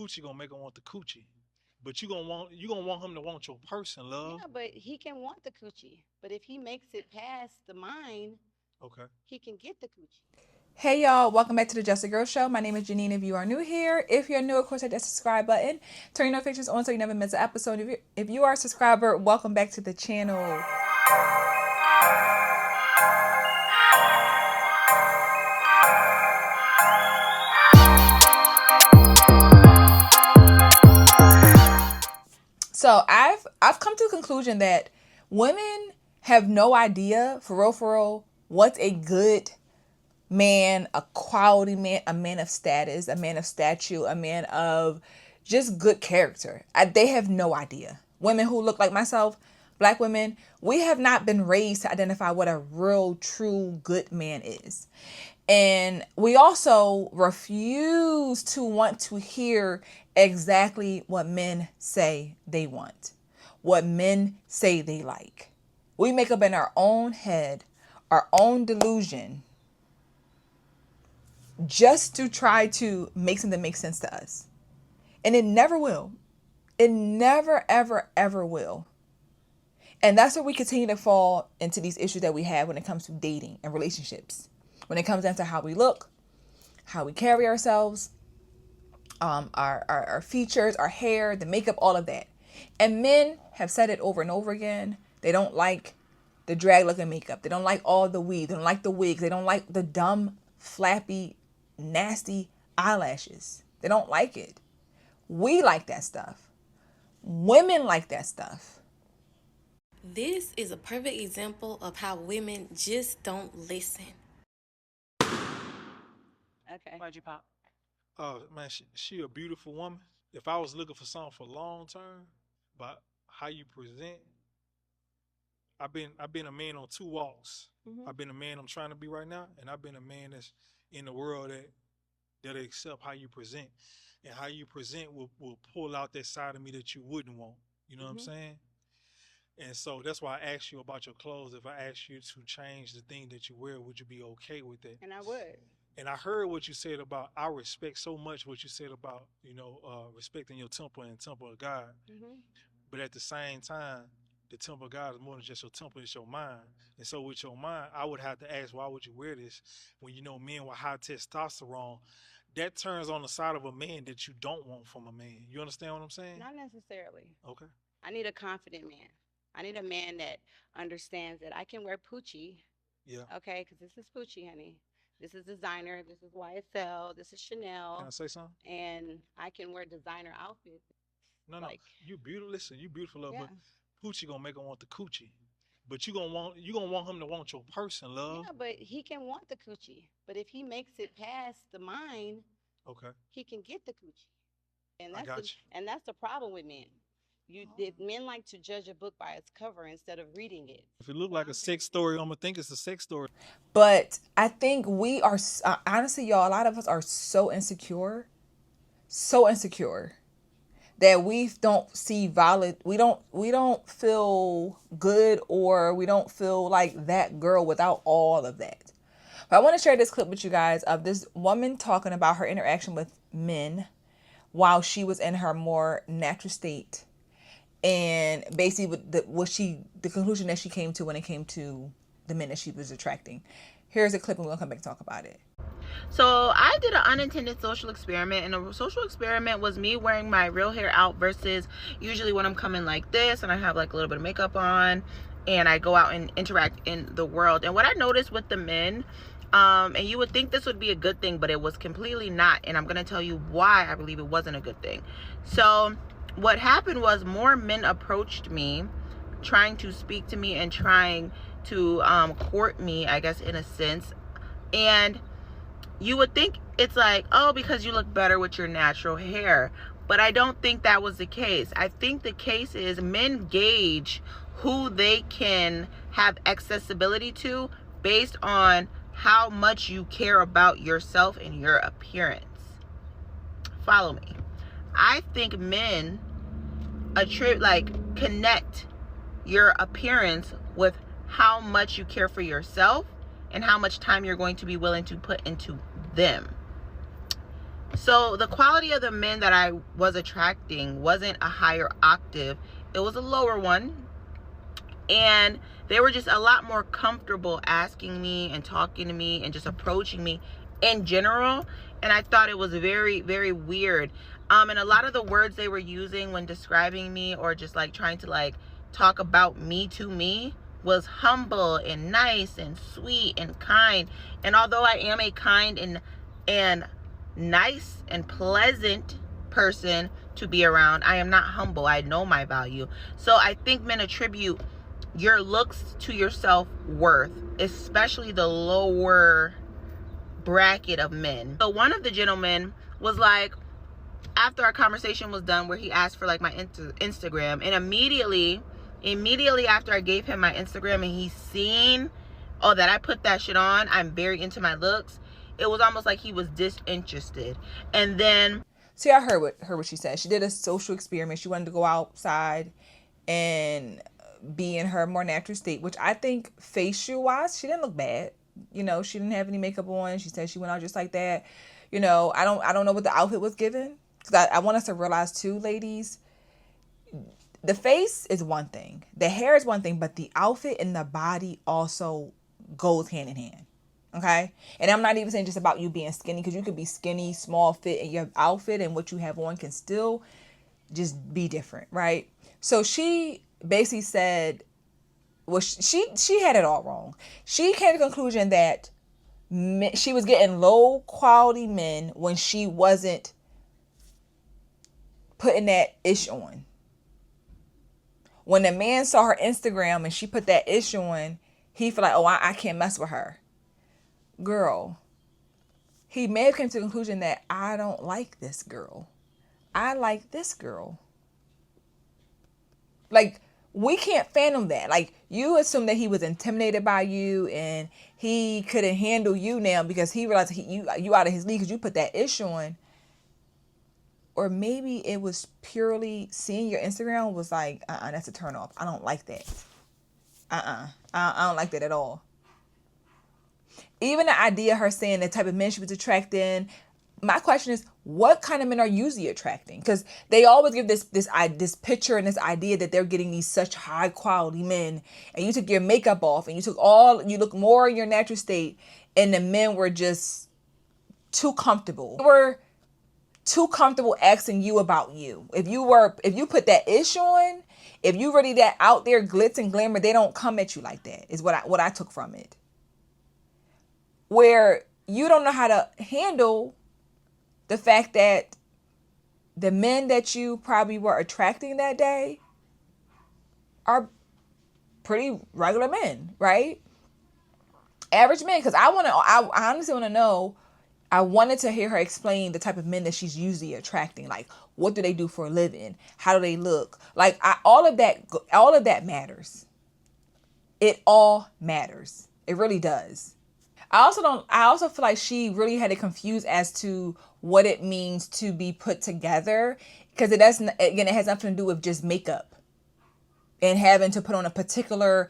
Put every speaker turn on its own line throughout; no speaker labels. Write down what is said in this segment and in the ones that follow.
Coochie gonna make him want the coochie. But you gonna want him to want your person, love.
Yeah, but he can want the coochie. But if he makes it past the mind,
Okay.
he can get the coochie.
Hey y'all, welcome back to the Just a Girl Show. My name is Janine. If you are new here, if you're new, of course, hit that subscribe button. Turn your notifications on so you never miss an episode. If you are a subscriber, welcome back to the channel. So I've come to the conclusion that women have no idea, for real, what's a good man, a quality man, a man of status, a man of stature, a man of just good character. They have no idea. Women who look like myself, black women, we have not been raised to identify what a real, true, good man is. And we also refuse to want to hear exactly what men say they want, what men say they like. We make up in our own head, our own delusion, just to try to make something make sense to us. And it never will. It never, ever, ever will. And that's where we continue to fall into these issues that we have when it comes to dating and relationships. When it comes down to how we look, how we carry ourselves, our features, our hair, the makeup, all of that. And men have said it over and over again. They don't like the drag looking makeup. They don't like all the weave. They don't like the wigs. They don't like the dumb, flappy, nasty eyelashes. They don't like it. We like that stuff. Women like that stuff.
This is a perfect example of how women just don't listen.
Okay.
Why'd you pop?
Oh man, she a beautiful woman. If I was looking for something for long term, but how you present, I've been a man on two walks.
Mm-hmm.
I've been a man I'm trying to be right now, and I've been a man that's in the world that accept how you present, and how you present will pull out that side of me that you wouldn't want. You know what I'm saying? And so that's why I asked you about your clothes. If I asked you to change the thing that you wear, would you be okay with that?
And I would.
And I heard what you said about, I respect so much what you said about, respecting your temple and temple of God.
Mm-hmm.
But at the same time, the temple of God is more than just your temple, it's your mind. And so with your mind, I would have to ask, why would you wear this when you know men with high testosterone? That turns on the side of a man that you don't want from a man. You understand what I'm saying?
Not necessarily.
Okay.
I need a confident man. I need a man that understands that I can wear Poochie.
Yeah.
Okay, because this is Poochie, honey. This is designer. This is YSL. This is Chanel.
Can I say something?
And I can wear designer outfits.
No.
Like,
You beautiful. Listen, you beautiful, love,
yeah.
but Poochie gonna make him want the coochie. But you gonna want him to want your person, love.
Yeah, but he can want the coochie. But if he makes it past the mind,
Okay.
he can get the coochie. And
I
that's
got
the,
you.
and that's the problem with men. Men like to judge a book by its cover instead of reading it.
If it look like a sex story, I'm gonna think it's a sex story.
But I think we are, honestly, y'all, a lot of us are so insecure that we don't see valid, we don't feel good, or we don't feel like that girl without all of that. But I want to share this clip with you guys of this woman talking about her interaction with men while she was in her more natural state, and basically the conclusion that she came to when it came to the men that she was attracting. Here's a clip and we'll come back and talk about it.
So I did an unintended social experiment, and a social experiment was me wearing my real hair out versus usually when I'm coming like this and I have like a little bit of makeup on and I go out and interact in the world. And what I noticed with the men, and you would think this would be a good thing, but it was completely not. And I'm going to tell you why I believe it wasn't a good thing. So what happened was more men approached me trying to speak to me and trying to court me, I guess, in a sense. And you would think it's like, oh, because you look better with your natural hair. But I don't think that was the case. I think the case is men gauge who they can have accessibility to based on how much you care about yourself and your appearance. Follow me. I think men connect your appearance with how much you care for yourself and how much time you're going to be willing to put into them. So the quality of the men that I was attracting wasn't a higher octave, it was a lower one. And they were just a lot more comfortable asking me and talking to me and just approaching me in general. And I thought it was very, very weird. And a lot of the words they were using when describing me, or just like trying to like talk about me to me, was humble and nice and sweet and kind. And although I am a kind and nice and pleasant person to be around, I am not humble. I know my value. So I think men attribute your looks to your self-worth, especially the lower bracket of men. So one of the gentlemen was like, after our conversation was done, where he asked for like my Instagram, and immediately after I gave him my Instagram and he's seen, oh, that I put that shit on, I'm very into my looks, it was almost like he was disinterested. And then,
see, I heard what she said. She did a social experiment. She wanted to go outside and be in her more natural state, which I think facial wise, she didn't look bad. You know, she didn't have any makeup on. She said she went out just like that. You know, I don't know what the outfit was given, because I want us to realize too, ladies, the face is one thing, the hair is one thing, but the outfit and the body also goes hand in hand. Okay. And I'm not even saying just about you being skinny, because you could be skinny, small fit, and your outfit and what you have on can still just be different. Right. So she basically said, well, she had it all wrong. She came to the conclusion that she was getting low quality men when she wasn't putting that ish on. When the man saw her Instagram and she put that ish on, he felt like, oh, I can't mess with her. Girl, he may have come to the conclusion that I don't like this girl. I like this girl. Like, we can't fathom that. Like, you assume that he was intimidated by you and he couldn't handle you now because he realized you out of his league because you put that ish on. Or maybe it was purely seeing your Instagram was like, that's a turn off. I don't like that. I don't like that at all. Even the idea of her saying the type of men she was attracting, my question is, what kind of men are you usually attracting? Because they always give this picture and this idea that they're getting these such high quality men, and you took your makeup off and you look more in your natural state, and the men were just too comfortable. They were too comfortable asking you about you. If you put that ish on, if you really that out there glitz and glamour, they don't come at you like that, is what I took from it. Where you don't know how to handle the fact that the men that you probably were attracting that day are pretty regular men, right? Average men. Because I honestly want to know, I wanted to hear her explain the type of men that she's usually attracting. Like, what do they do for a living? How do they look? Like, all of that matters. It all matters. It really does. I also feel like she really had it confused as to what it means to be put together, because it has nothing to do with just makeup and having to put on a particular,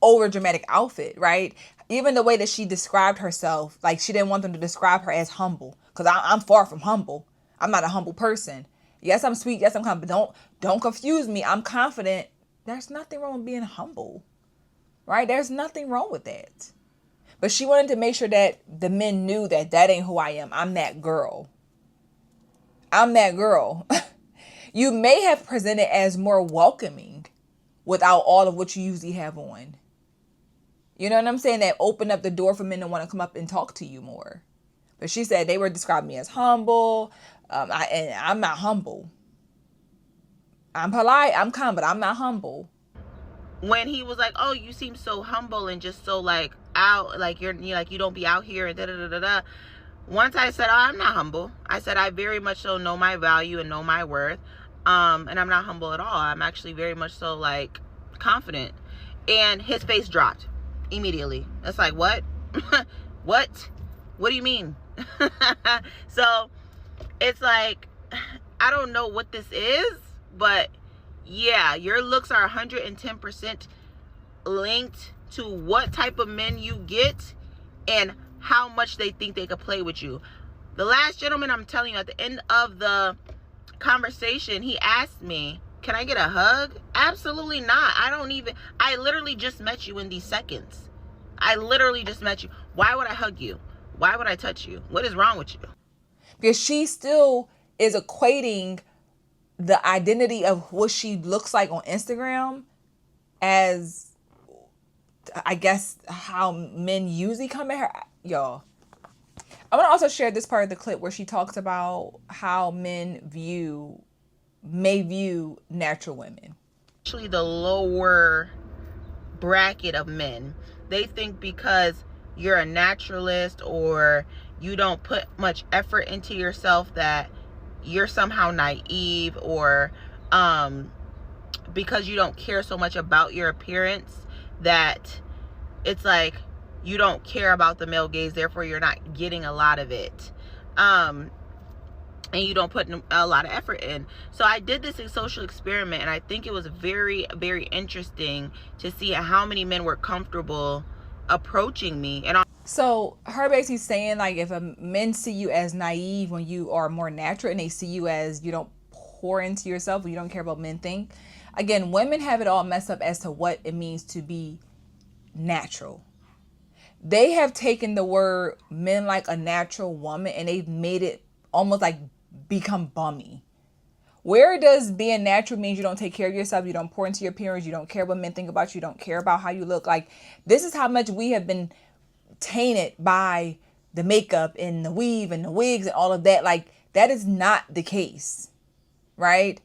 over dramatic outfit, right? Even the way that she described herself, like she didn't want them to describe her as humble, because I'm far from humble. I'm not a humble person. Yes, I'm sweet. Yes, I'm confident. But don't confuse me. I'm confident. There's nothing wrong with being humble, right? There's nothing wrong with that. But she wanted to make sure that the men knew that ain't who I am. I'm that girl. I'm that girl. You may have presented as more welcoming without all of what you usually have on. You know what I'm saying? That opened up the door for men to want to come up and talk to you more. But she said they were describing me as humble. And I'm not humble. I'm polite. I'm calm, but I'm not humble.
When he was like, oh, you seem so humble and just so like out, like you're like, you don't be out here and da da da da. Once I said, oh, I'm not humble. I said, I very much so know my value and know my worth. And I'm not humble at all. I'm actually very much so like confident. And his face dropped immediately. It's like, what? What do you mean? So it's like, I don't know what this is, but yeah, your looks are 110% linked to what type of men you get and how much they think they could play with you. The last gentleman, I'm telling you, at the end of the conversation, he asked me, can I get a hug? Absolutely not. I literally just met you in these seconds. I literally just met you. Why would I hug you? Why would I touch you? What is wrong with you?
Because she still is equating the identity of what she looks like on Instagram as, I guess, how men usually come at her. Y'all, I want to also share this part of the clip where she talks about how men may view natural women.
Actually, the lower bracket of men, they think because you're a naturalist or you don't put much effort into yourself that you're somehow naive, or because you don't care so much about your appearance that it's like you don't care about the male gaze, therefore you're not getting a lot of it, and you don't put a lot of effort in. So I did this social experiment, and I think it was very, very interesting to see how many men were comfortable approaching me. And
so her basically saying, like, if men see you as naive when you are more natural, and they see you as you don't pour into yourself, or you don't care about men think. Again, women have it all messed up as to what it means to be natural. They have taken the word men like a natural woman and they've made it almost like become bummy. Where does being natural means you don't take care of yourself, you don't pour into your appearance, you don't care what men think about you, you don't care about how you look? Like, this is how much we have been tainted by the makeup and the weave and the wigs and all of that. Like, that is not the case, right?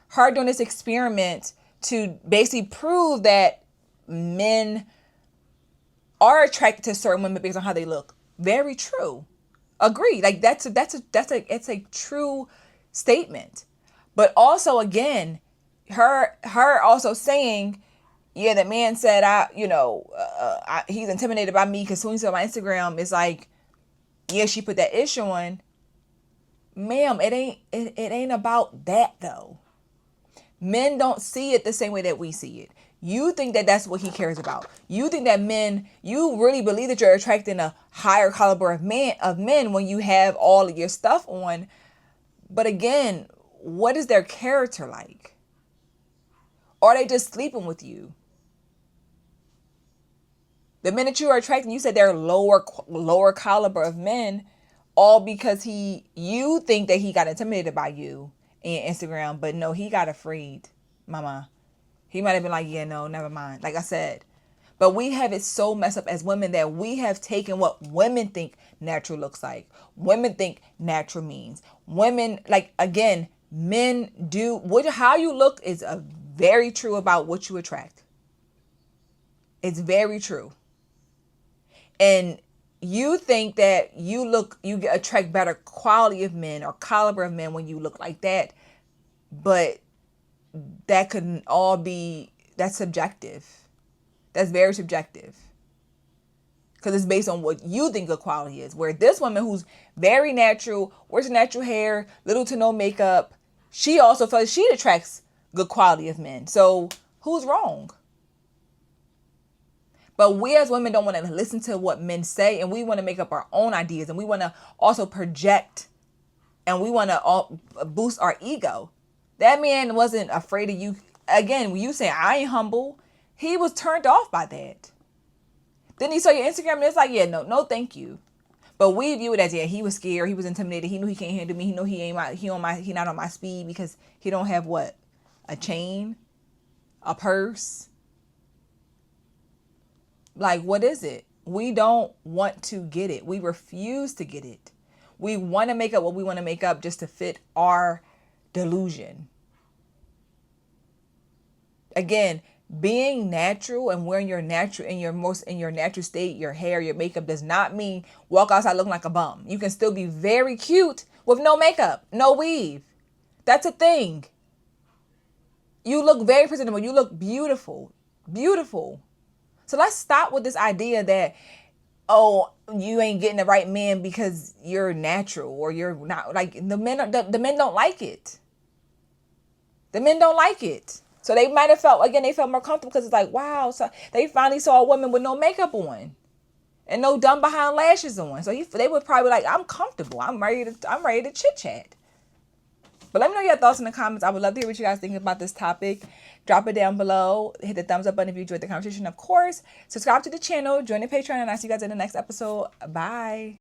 Her doing this experiment to basically prove that men are attracted to certain women based on how they look. Very true. Agree. Like, it's a true statement. But also, again, her also saying, yeah, the man said, he's intimidated by me because soon as he's on my Instagram, it's like, yeah, she put that issue on. Ma'am, it ain't about that though. Men don't see it the same way that we see it. You think that that's what he cares about. You think that you really believe that you're attracting a higher caliber of men when you have all of your stuff on. But again, what is their character like? Are they just sleeping with you? The men that you are attracting, you said they're lower caliber of men, all because you think that he got intimidated by you in Instagram, but no, he got afraid, mama. He might have been like, yeah, no, never mind. Like I said. But we have it so messed up as women that we have taken what women think natural looks like. Women think natural means. Women, like, again, men do. How you look is very true about what you attract. It's very true. And you think that you attract better quality of men or caliber of men when you look like that. But that couldn't all be, that's subjective. That's very subjective. Because it's based on what you think good quality is. Where this woman who's very natural, wears natural hair, little to no makeup, she also feels she attracts good quality of men. So who's wrong? But we as women don't want to listen to what men say, and we want to make up our own ideas, and we want to also project, and we want to boost our ego. That man wasn't afraid of you. Again, when you say I ain't humble, he was turned off by that. Then he saw your Instagram and it's like, yeah, no, thank you. But we view it as, yeah, he was scared, he was intimidated, he knew he can't handle me, he knew he not on my speed because he don't have what? A chain? A purse? Like, what is it? We don't want to get it. We refuse to get it. We want to make up what we want to make up just to fit our delusion. Again, being natural and wearing your natural in your natural state, your hair, your makeup does not mean walk outside looking like a bum. You can still be very cute with no makeup, no weave. That's a thing. You look very presentable. You look beautiful. Beautiful. So let's stop with this idea that, oh, you ain't getting the right man because you're natural or you're not. Like, the men don't like it. The men don't like it. So they might have felt more comfortable because it's like, wow, so they finally saw a woman with no makeup on. and no dumb behind lashes on. So they would probably like, I'm comfortable. I'm ready to chit chat. But let me know your thoughts in the comments. I would love to hear what you guys think about this topic. Drop it down below. Hit the thumbs up button if you enjoyed the conversation, of course. Subscribe to the channel. Join the Patreon, and I'll see you guys in the next episode. Bye.